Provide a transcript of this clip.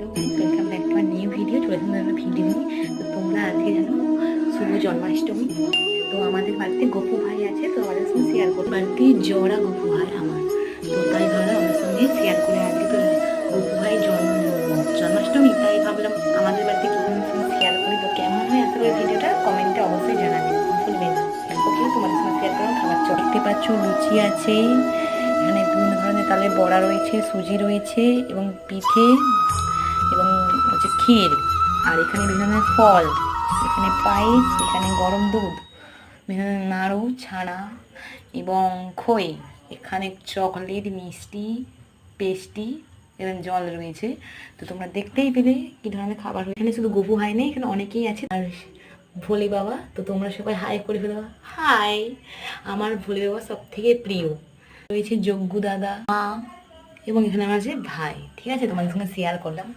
Hello guys, welcome back to our new video. চলে আসলাম video নিয়ে। তো তোমরা আজকে জানো শুভ জন্মাষ্টমী। তো আমাদের বাড়িতে গপু ভাই আছে, তো আমাদের সঙ্গে শেয়ার করবো। বাড়িতে জোড়া গপু ভাই আমার, তো তাই ভাবলাম আমাদের সঙ্গে শেয়ার করে। আজকে তো গপু ভাই জন্মাষ্টমী, তাই ভাবলাম আমাদের বাড়িতে কি সঙ্গে শেয়ার করি। তো কেমন হয় আসলে ভিডিওটা কমেন্টে অবশ্যই জানাবেন, ভুলবেন না। ওকে, তোমাদের সঙ্গে শেয়ার করলাম খাবার চল। দেখতে পাচ্ছ লুচি আছে, এখানে বিভিন্ন ধরনের তালের বড়া রয়েছে, সুজি রয়েছে এবং পিঠে এবং হচ্ছে ক্ষীর। আর এখানে বিভিন্ন ধরনের ফল, এখানে পায়েস, এখানে গরম দুধ, বিভিন্ন ধরনের নাড়ু, ছানা এবং খই, এখানে চকলেট, মিষ্টি, পেস্টি এবং জল রয়েছে। তো তোমরা দেখতেই পেলে কী ধরনের খাবার। এখানে শুধু গপু হাই নেই, এখানে অনেকেই আছে। আর ভোলে বাবা, তো তোমরা সবাই হাই করে ফেলো। হাই, আমার ভোলে বাবা সব থেকে প্রিয়। রয়েছে যজ্ঞু দাদা, মা এবং এখানে আমার আছে ভাই। ঠিক আছে, তোমাদের সঙ্গে শেয়ার করলাম।